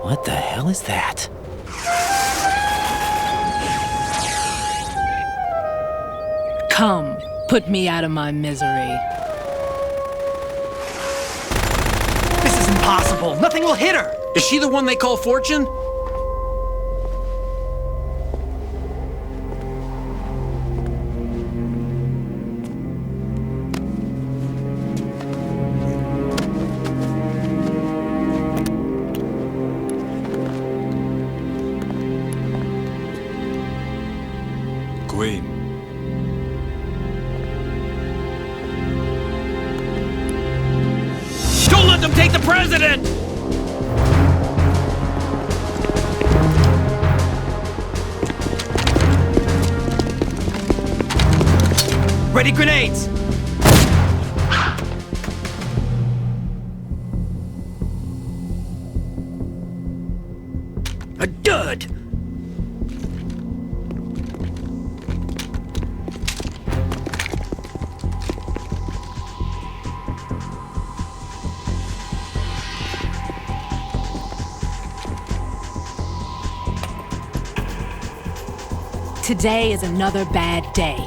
What the hell is that? Come, put me out of my misery. This is impossible. Nothing will hit her. Is she the one they call Fortune? Queen. Don't let them take the president! Ready grenades! A dud! Today is another bad day.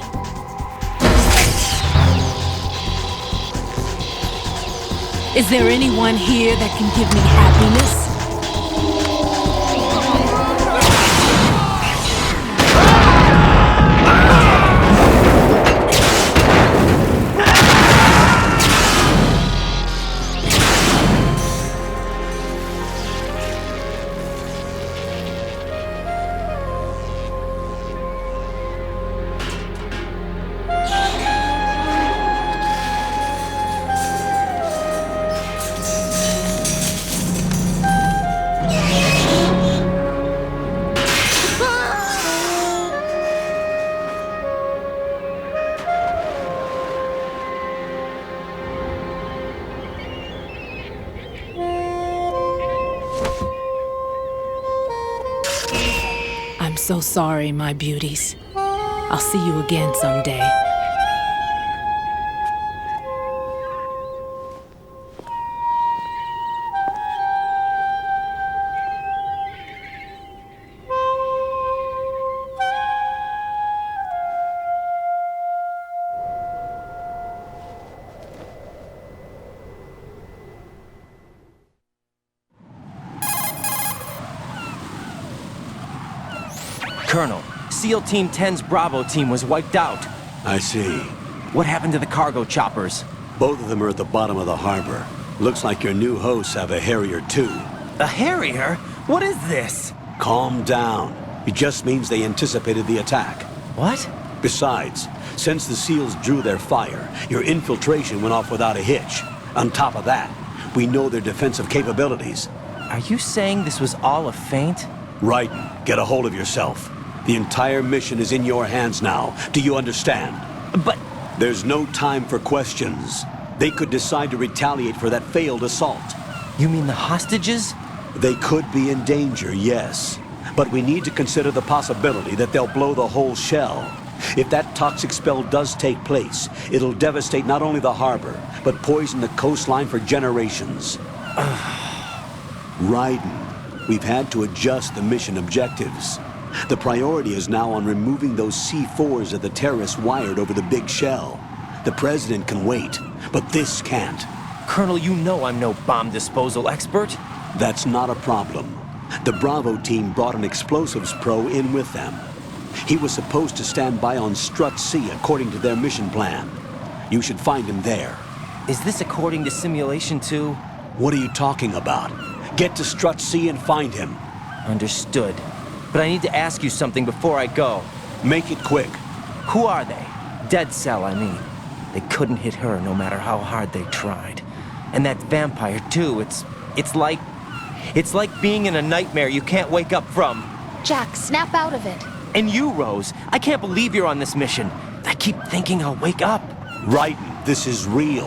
Is there anyone here that can give me happiness? I'm so sorry, my beauties. I'll see you again someday. Colonel, SEAL Team 10's Bravo team was wiped out. I see. What happened to the cargo choppers? Both of them are at the bottom of the harbor. Looks like your new hosts have a Harrier too. A Harrier? What is this? Calm down. It just means they anticipated the attack. What? Besides, since the SEALs drew their fire, your infiltration went off without a hitch. On top of that, we know their defensive capabilities. Are you saying this was all a feint? Right. Get a hold of yourself. The entire mission is in your hands now. Do you understand? But... There's no time for questions. They could decide to retaliate for that failed assault. You mean the hostages? They could be in danger, yes. But we need to consider the possibility that they'll blow the whole shell. If that toxic spell does take place, it'll devastate not only the harbor, but poison the coastline for generations. Raiden, we've had to adjust the mission objectives. The priority is now on removing those C4s that the terrorists wired over the big shell. The president can wait, but this can't. Colonel, you know I'm no bomb disposal expert. That's not a problem. The Bravo team brought an explosives pro in with them. He was supposed to stand by on Strut C according to their mission plan. You should find him there. Is this according to Simulation 2? What are you talking about? Get to Strut C and find him. Understood. But I need to ask you something before I go. Make it quick. Who are they? Dead Cell, I mean. They couldn't hit her no matter how hard they tried. And that vampire, too, it's like being in a nightmare you can't wake up from. Jack, snap out of it. And you, Rose, I can't believe you're on this mission. I keep thinking I'll wake up. Raiden, this is real.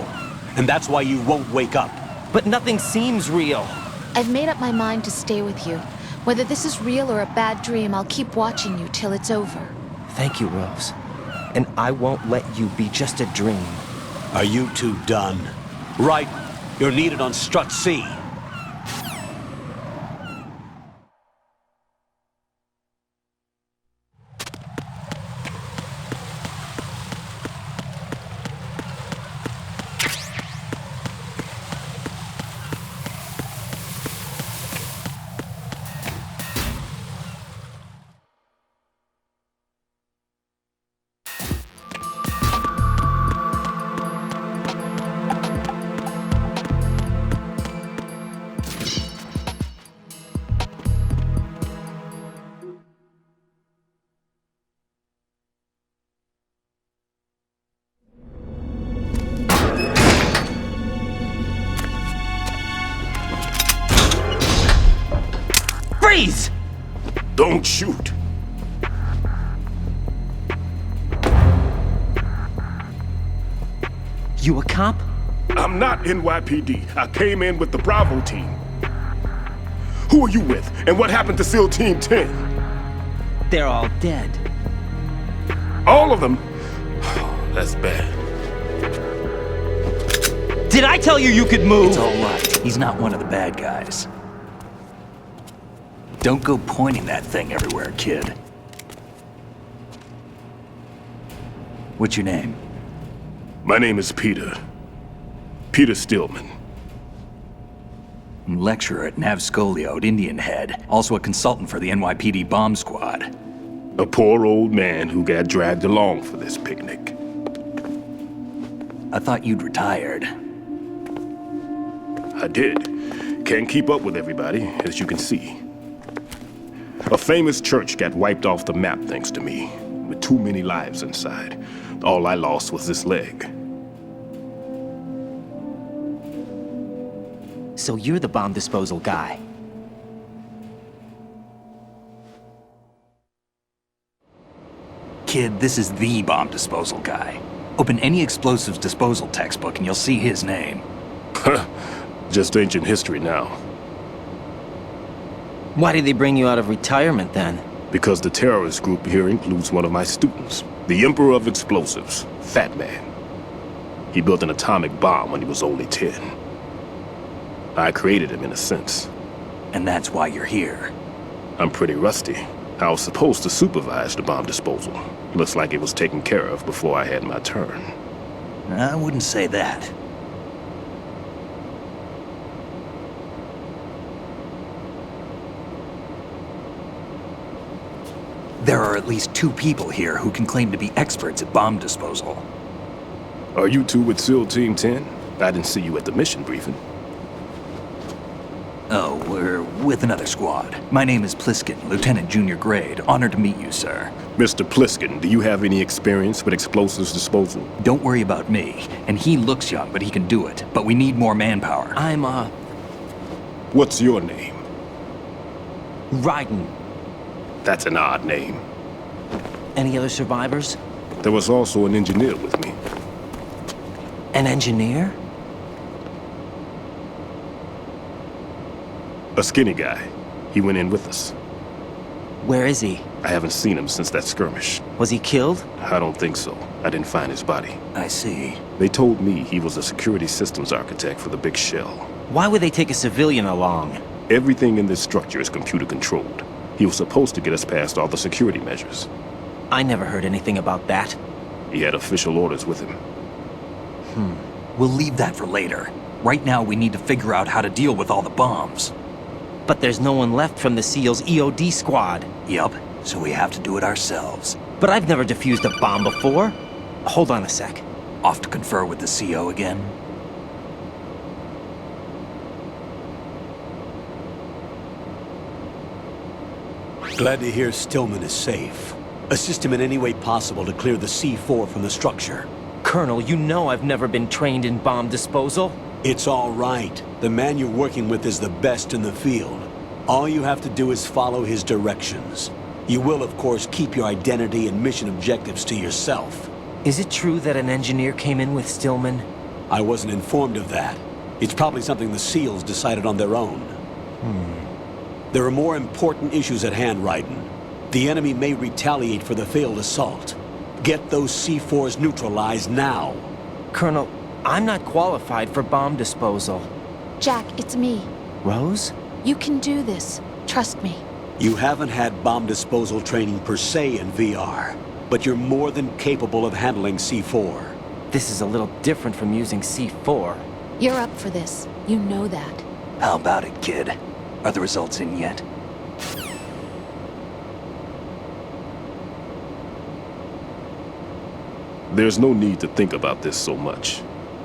And that's why you won't wake up. But nothing seems real. I've made up my mind to stay with you. Whether this is real or a bad dream, I'll keep watching you till it's over. Thank you, Rose. And I won't let you be just a dream. Are you two done? Right. You're needed on Strut C. Freeze! Don't shoot. You a cop? I'm not NYPD. I came in with the Bravo team. Who are you with? And what happened to SEAL Team 10? They're all dead. All of them? That's bad. Did I tell you you could move? It's all right. He's not one of the bad guys. Don't go pointing that thing everywhere, kid. What's your name? My name is Peter. Peter Stillman. Lecturer at Navscolio at Indian Head. Also a consultant for the NYPD bomb squad. A poor old man who got dragged along for this picnic. I thought you'd retired. I did. Can't keep up with everybody, as you can see. A famous church got wiped off the map thanks to me, with too many lives inside. All I lost was this leg. So you're the bomb disposal guy. Kid, this is the bomb disposal guy. Open any explosives disposal textbook and you'll see his name. Just ancient history now. Why did they bring you out of retirement then? Because the terrorist group here includes one of my students, the Emperor of Explosives, Fat Man. He built an atomic bomb when he was only 10. I created him in a sense. And that's why you're here. I'm pretty rusty. I was supposed to supervise the bomb disposal. Looks like it was taken care of before I had my turn. I wouldn't say that. There are at least 2 people here who can claim to be experts at bomb disposal. Are you two with SEAL Team 10? I didn't see you at the mission briefing. Oh, we're with another squad. My name is Pliskin, Lieutenant Junior Grade. Honored to meet you, sir. Mr. Pliskin, do you have any experience with explosives disposal? Don't worry about me. And he looks young, but he can do it. But we need more manpower. I'm, What's your name? Raiden. That's an odd name. Any other survivors? There was also an engineer with me. An engineer? A skinny guy. He went in with us. Where is he? I haven't seen him since that skirmish. Was he killed? I don't think so. I didn't find his body. I see. They told me he was a security systems architect for the big shell. Why would they take a civilian along? Everything in this structure is computer controlled. He was supposed to get us past all the security measures. I never heard anything about that. He had official orders with him. We'll leave that for later. Right now, we need to figure out how to deal with all the bombs. But there's no one left from the SEAL's EOD squad. Yup, so we have to do it ourselves. But I've never defused a bomb before. Hold on a sec. Off to confer with the CO again? Glad to hear Stillman is safe. Assist him in any way possible to clear the C4 from the structure. Colonel, you know I've never been trained in bomb disposal. It's all right. The man you're working with is the best in the field. All you have to do is follow his directions. You will, of course, keep your identity and mission objectives to yourself. Is it true that an engineer came in with Stillman? I wasn't informed of that. It's probably something the SEALs decided on their own. There are more important issues at hand, Raiden. The enemy may retaliate for the failed assault. Get those C4s neutralized now. Colonel, I'm not qualified for bomb disposal. Jack, it's me. Rose? You can do this. Trust me. You haven't had bomb disposal training per se in VR, but you're more than capable of handling C4. This is a little different from using C4. You're up for this. You know that. How about it, kid? Are the results in yet? There's no need to think about this so much.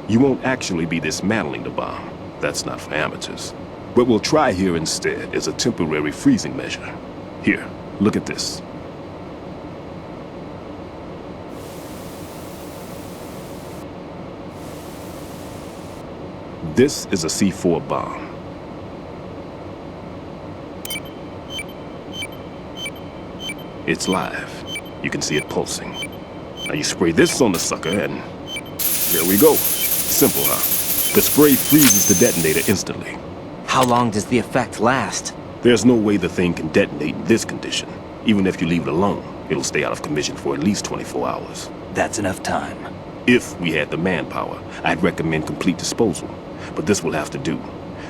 You won't actually be dismantling the bomb. That's not for amateurs. What we'll try here instead is a temporary freezing measure. Here, look at this. This is a C4 bomb. It's live. You can see it pulsing. Now you spray this on the sucker and... there we go. Simple, huh? The spray freezes the detonator instantly. How long does the effect last? There's no way the thing can detonate in this condition. Even if you leave it alone, it'll stay out of commission for at least 24 hours. That's enough time. If we had the manpower, I'd recommend complete disposal. But this will have to do.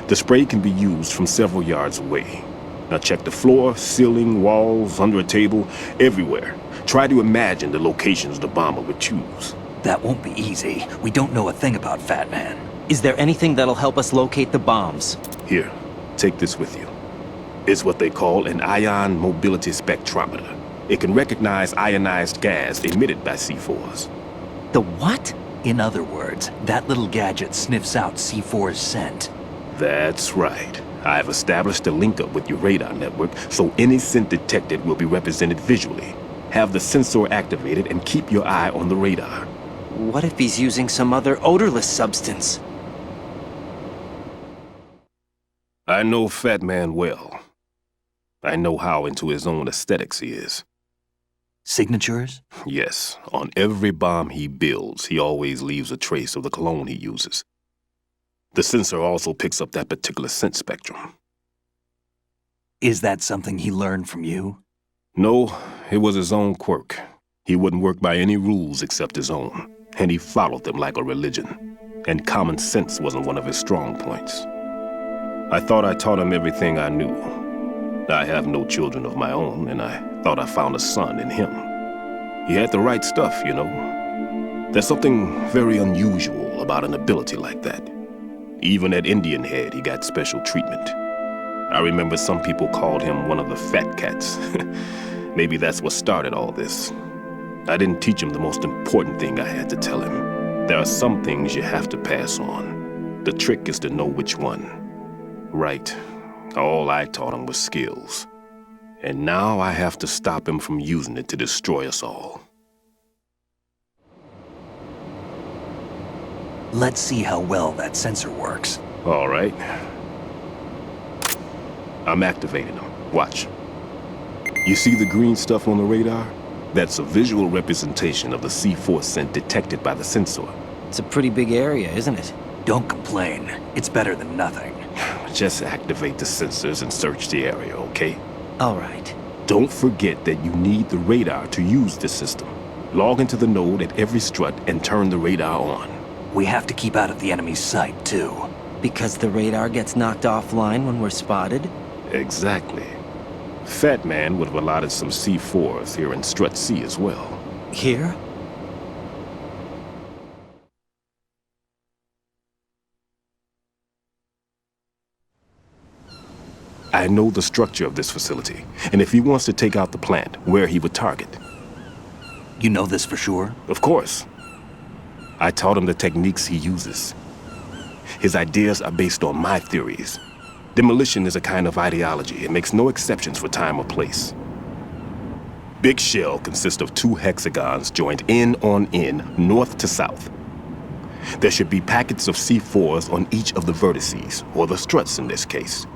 The spray can be used from several yards away. Now check the floor, ceiling, walls, under a table, everywhere. Try to imagine the locations the bomber would choose. That won't be easy. We don't know a thing about Fat Man. Is there anything that'll help us locate the bombs? Here, take this with you. It's what they call an ion mobility spectrometer. It can recognize ionized gas emitted by C4s. The what? In other words, that little gadget sniffs out C4's scent. That's right. I've established a link-up with your radar network, so any scent detected will be represented visually. Have the sensor activated and keep your eye on the radar. What if he's using some other odorless substance? I know Fat Man well. I know how into his own aesthetics he is. Signatures? Yes, on every bomb he builds, he always leaves a trace of the cologne he uses. The sensor also picks up that particular scent spectrum. Is that something he learned from you? No, it was his own quirk. He wouldn't work by any rules except his own, and he followed them like a religion. And common sense wasn't one of his strong points. I thought I taught him everything I knew. I have no children of my own, and I thought I found a son in him. He had the right stuff, you know. There's something very unusual about an ability like that. Even at Indian Head, he got special treatment. I remember some people called him one of the fat cats. Maybe that's what started all this. I didn't teach him the most important thing I had to tell him. There are some things you have to pass on. The trick is to know which one. Right. All I taught him was skills. And now I have to stop him from using it to destroy us all. Let's see how well that sensor works. All right. I'm activating them. Watch. You see the green stuff on the radar? That's a visual representation of the C4 scent detected by the sensor. It's a pretty big area, isn't it? Don't complain. It's better than nothing. Just activate the sensors and search the area, okay? All right. Don't forget that you need the radar to use this system. Log into the node at every strut and turn the radar on. We have to keep out of the enemy's sight, too. Because the radar gets knocked offline when we're spotted? Exactly. Fat Man would have allotted some C4s here in Strut C as well. Here? I know the structure of this facility, and if he wants to take out the plant, where he would target. You know this for sure? Of course. I taught him the techniques he uses. His ideas are based on my theories. Demolition is a kind of ideology. It makes no exceptions for time or place. Big shell consists of 2 hexagons joined end on end, north to south. There should be packets of C4s on each of the vertices, or the struts in this case.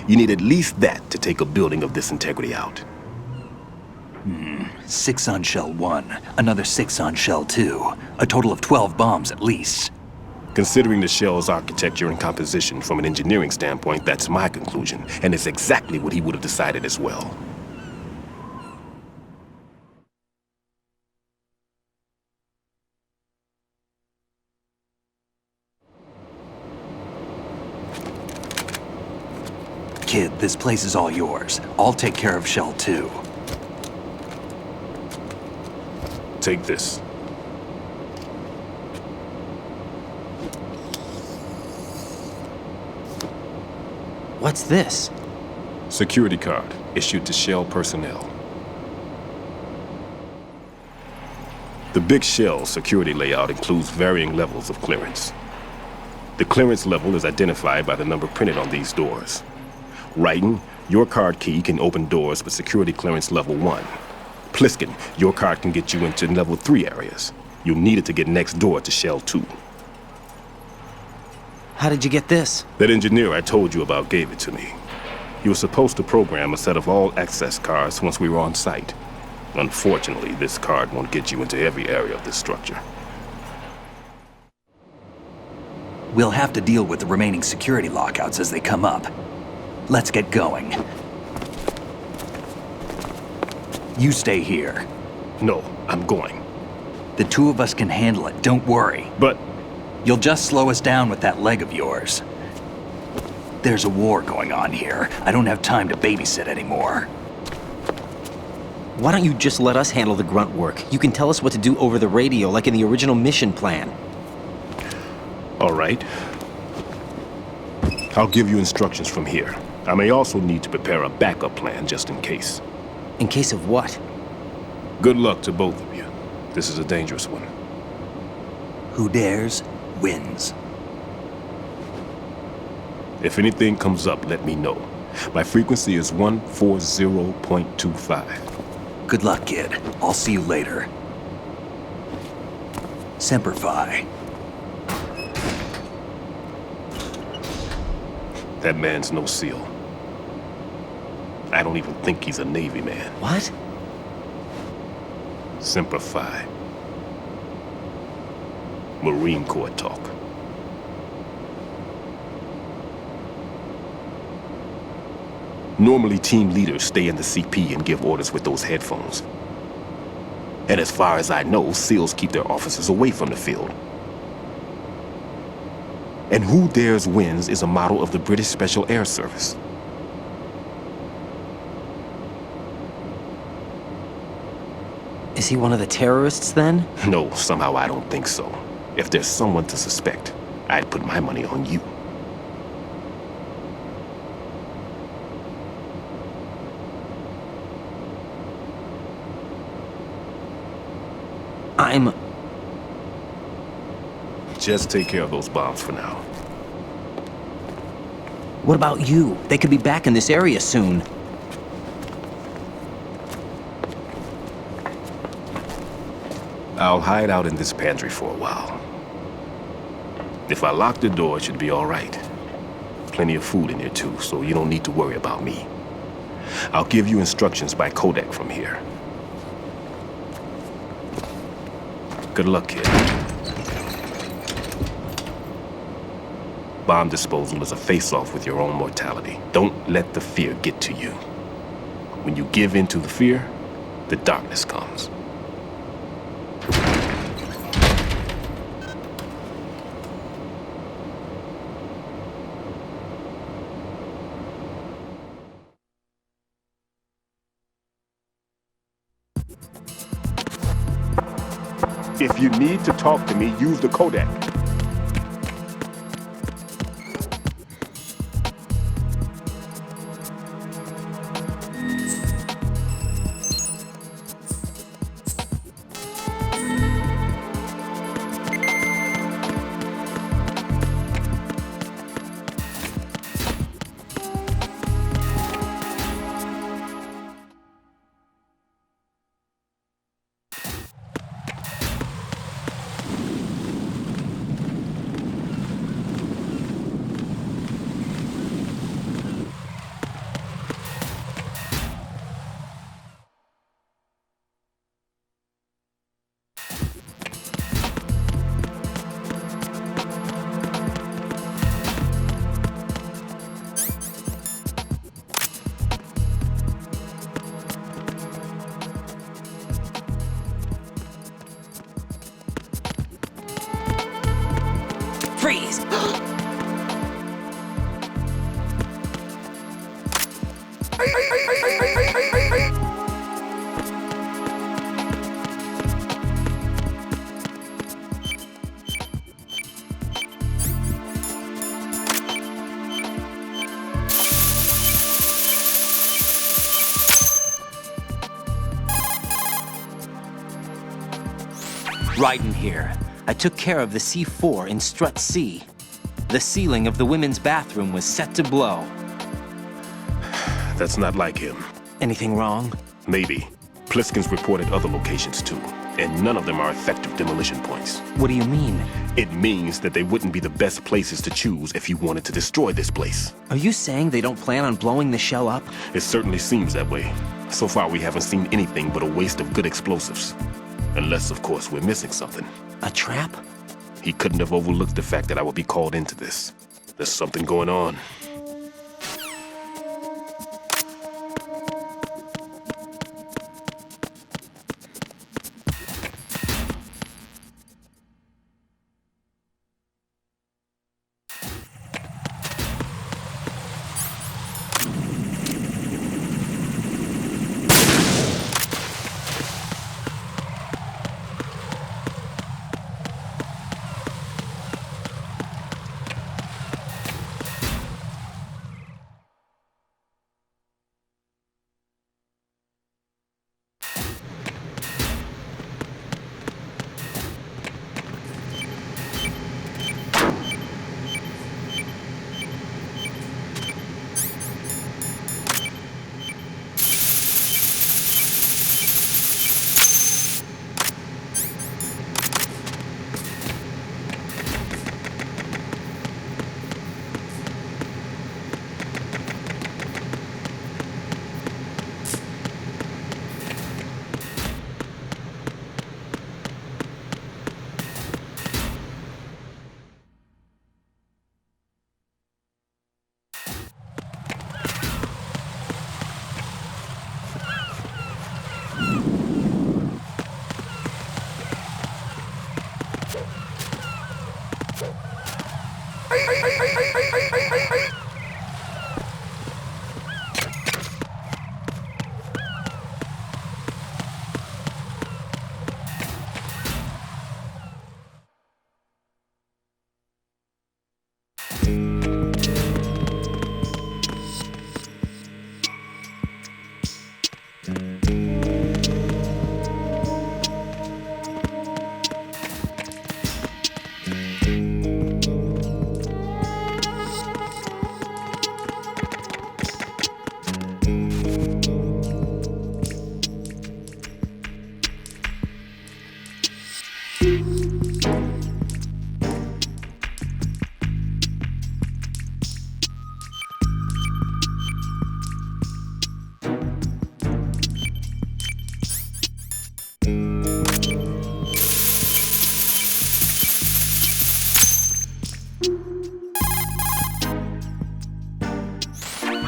You need at least that to take a building of this integrity out. 6 on shell 1, another 6 on shell 2. A total of 12 bombs at least. Considering the shell's architecture and composition from an engineering standpoint, that's my conclusion, and it's exactly what he would have decided as well. Kid, this place is all yours. I'll take care of shell 2. Take this. What's this? Security card issued to Shell personnel. The Big Shell security layout includes varying levels of clearance. The clearance level is identified by the number printed on these doors. Writing, your card key can open doors with security clearance level 1. Pliskin, your card can get you into level 3 areas. You'll need it to get next door to Shell 2. How did you get this? That engineer I told you about gave it to me. You were supposed to program a set of all-access cards once we were on site. Unfortunately, this card won't get you into every area of this structure. We'll have to deal with the remaining security lockouts as they come up. Let's get going. You stay here. No, I'm going. The two of us can handle it, don't worry. But You'll just slow us down with that leg of yours. There's a war going on here. I don't have time to babysit anymore. Why don't you just let us handle the grunt work? You can tell us what to do over the radio like in the original mission plan. all right. I'll give you instructions from here. I may also need to prepare a backup plan just in case. In case of what? Good luck to both of you. This is a dangerous one. Who dares, wins. If anything comes up, let me know. My frequency is 140.25. Good luck, kid. I'll see you later. Semper Fi. That man's no SEAL. I don't even think he's a Navy man. What? Semper Fi. Marine Corps talk. Normally, team leaders stay in the CP and give orders with those headphones. And as far as I know, SEALs keep their officers away from the field. And who dares wins is a model of the British Special Air Service. Is he one of the terrorists then? No, somehow I don't think so. If there's someone to suspect, I'd put my money on you. Just take care of those bombs for now. What about you? They could be back in this area soon. I'll hide out in this pantry for a while. If I lock the door, it should be all right. Plenty of food in here too, so you don't need to worry about me. I'll give you instructions by codec from here. Good luck, kid. Bomb disposal is a face-off with your own mortality. Don't let the fear get to you. When you give in to the fear, the darkness comes. If you need to talk to me, use the codec. Freeze! Raiden here. I took care of the C4 in Strut C. The ceiling of the women's bathroom was set to blow. That's not like him. Anything wrong? Maybe. Pliskin's reported other locations too. and none of them are effective demolition points. What do you mean? It means that they wouldn't be the best places to choose if you wanted to destroy this place. Are you saying they don't plan on blowing the shell up? It certainly seems that way. So far, we haven't seen anything but a waste of good explosives. Unless, of course, we're missing something. A trap? He couldn't have overlooked the fact that I would be called into this. There's something going on.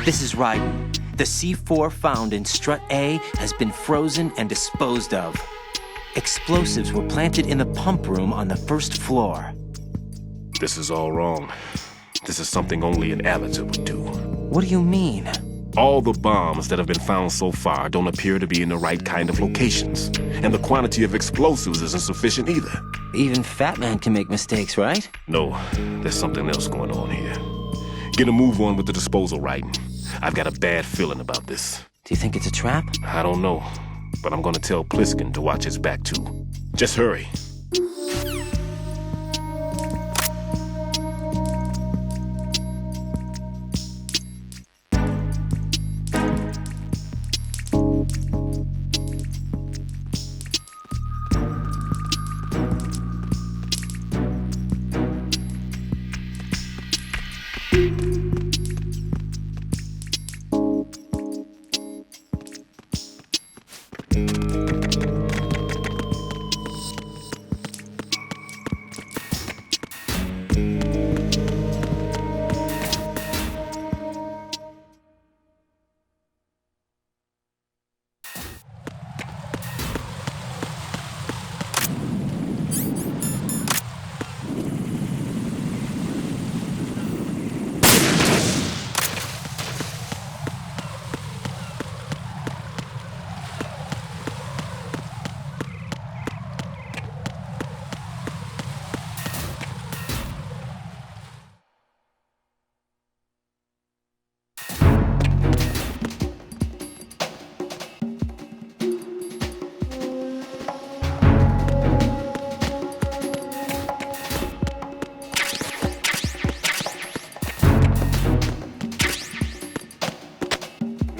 This is Raiden. The C4 found in Strut A has been frozen and disposed of. Explosives were planted in the pump room on the first floor. This is all wrong. This is something only an amateur would do. What do you mean? All the bombs that have been found so far don't appear to be in the right kind of locations. And the quantity of explosives isn't sufficient either. Even Fat Man can make mistakes, right? No, there's something else going on here. Get a move on with the disposal, Raiden. I've got a bad feeling about this. Do you think it's a trap? I don't know, but I'm gonna tell Pliskin to watch his back too. Just hurry.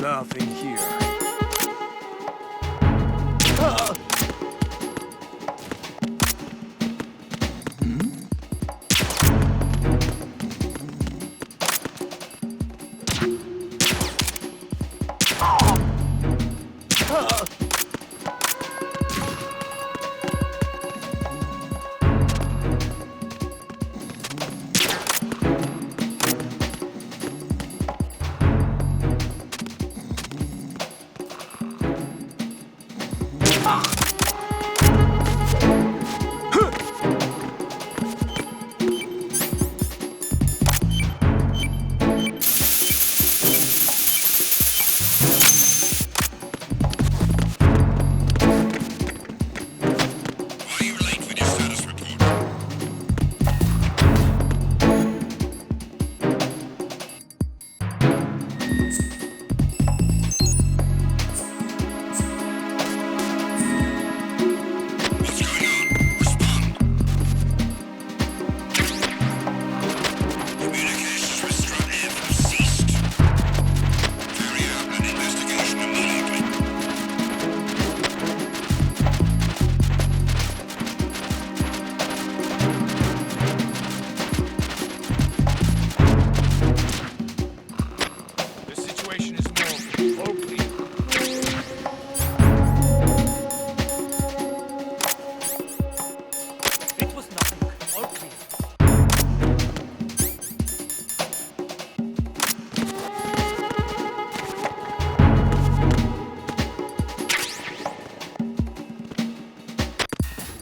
Nothing here.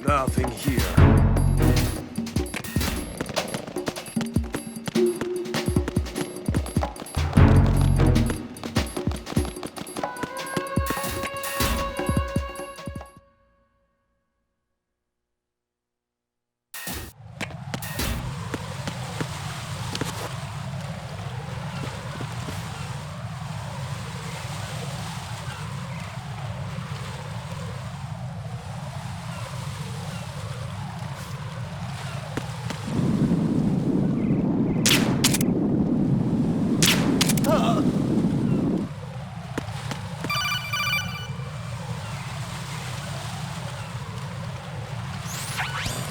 Nothing here.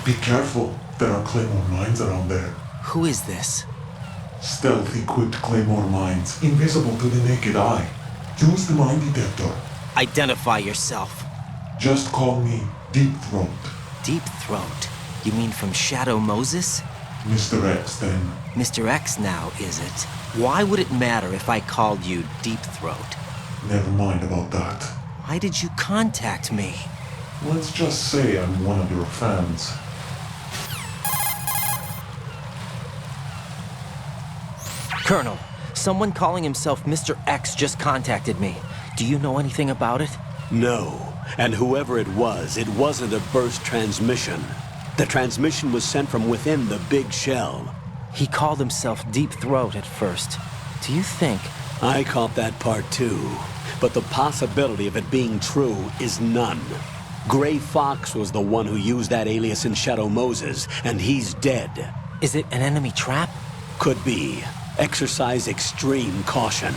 Be careful. There are claymore mines around there. Who is this? Stealth-equipped claymore mines, invisible to the naked eye. Use the mine detector. Identify yourself. Just call me Deep Throat. Deep Throat? You mean from Shadow Moses? Mr. X, then. Mr. X now, is it? Why would it matter if I called you Deep Throat? Never mind about that. Why did you contact me? Let's just say I'm one of your fans. Colonel, someone calling himself Mr. X just contacted me. Do you know anything about it? No. And whoever it wasn't a burst transmission. The transmission was sent from within the big shell. He called himself Deep Throat at first. Do you think... I caught that part too. But the possibility of it being true is none. Gray Fox was the one who used that alias in Shadow Moses, and he's dead. Is it an enemy trap? Could be. Exercise extreme caution.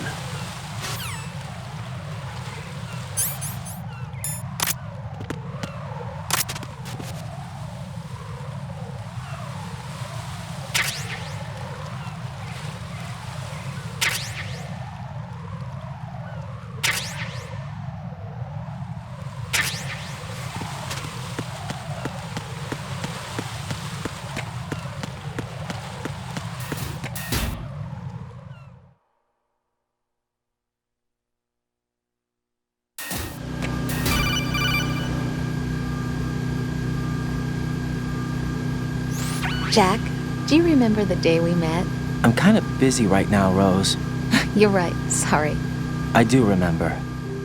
Jack, do you remember the day we met? I'm kind of busy right now, Rose. You're right, sorry. I do remember.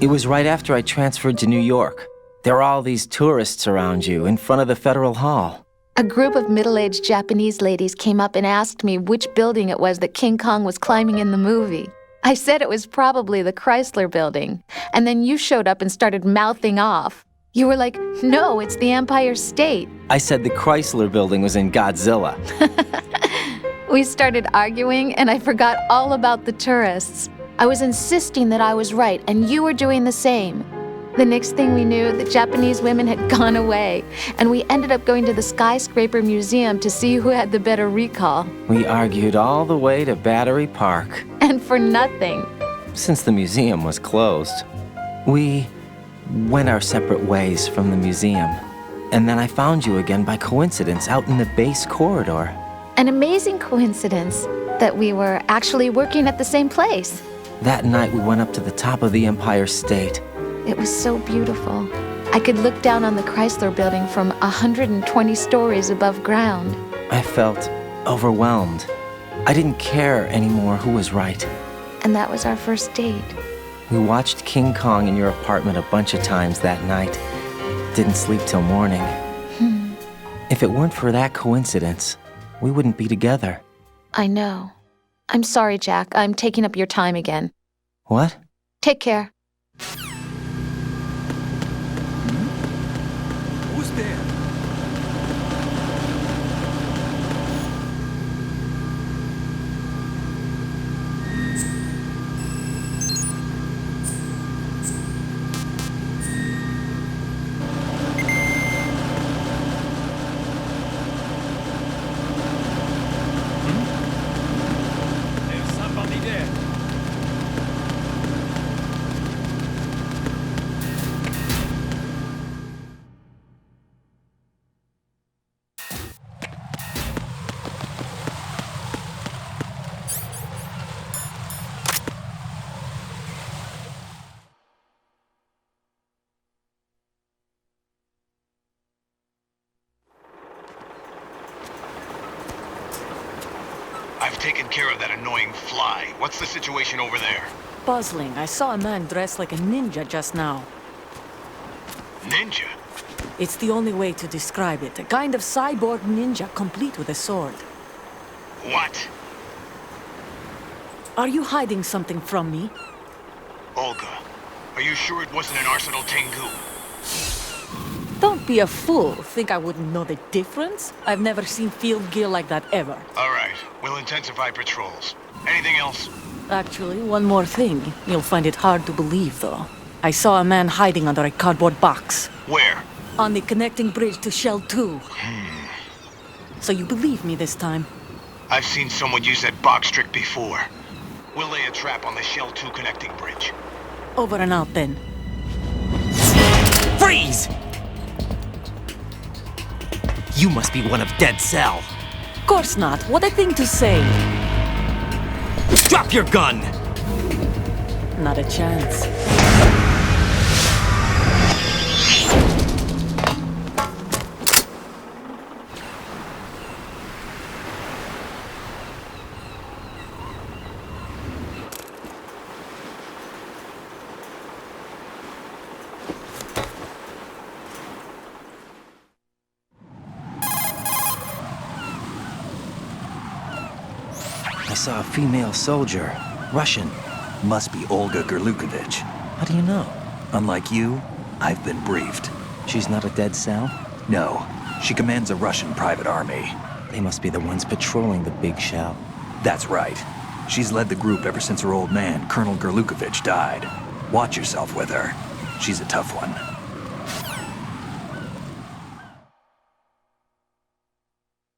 It was right after I transferred to New York. There are all these tourists around you in front of the Federal Hall. A group of middle-aged Japanese ladies came up and asked me which building it was that King Kong was climbing in the movie. I said it was probably the Chrysler Building, and then you showed up and started mouthing off. You were like, no, it's the Empire State. I said the Chrysler Building was in Godzilla. We started arguing, and I forgot all about the tourists. I was insisting that I was right, and you were doing the same. The next thing we knew, the Japanese women had gone away, and we ended up going to the Skyscraper Museum to see who had the better recall. We argued all the way to Battery Park. And for nothing. Since the museum was closed. We went our separate ways from the museum. And then I found you again by coincidence out in the base corridor. An amazing coincidence that we were actually working at the same place. That night we went up to the top of the Empire State. It was so beautiful. I could look down on the Chrysler building from 120 stories above ground. I felt overwhelmed. I didn't care anymore who was right. And that was our first date. We watched King Kong in your apartment a bunch of times that night. Didn't sleep till morning. If it weren't for that coincidence, we wouldn't be together. I know. I'm sorry, Jack. I'm taking up your time again. What? Take care. Who's there? There's somebody there. I've taken care of that annoying fly. What's the situation over there? Puzzling. I saw a man dressed like a ninja just now. Ninja? It's the only way to describe it. A kind of cyborg ninja, complete with a sword. What? Are you hiding something from me? Olga, are you sure it wasn't an Arsenal Tengu? Don't be a fool. Think I wouldn't know the difference? I've never seen field gear like that ever. All right, we'll intensify patrols. Anything else? Actually, one more thing. You'll find it hard to believe, though. I saw a man hiding under a cardboard box. Where? On the connecting bridge to Shell 2. So you believe me this time? I've seen someone use that box trick before. We'll lay a trap on the Shell 2 connecting bridge. Over and out, then. Freeze! You must be one of Dead Cell. Course not. What a thing to say. Drop your gun! Not a chance. I saw a female soldier. Russian. Must be Olga Gerlukovich. How do you know? Unlike you, I've been briefed. She's not a Dead Cell? No, she commands a Russian private army. They must be the ones patrolling the big shell. That's right. She's led the group ever since her old man, Colonel Gerlukovich, died. Watch yourself with her. She's a tough one.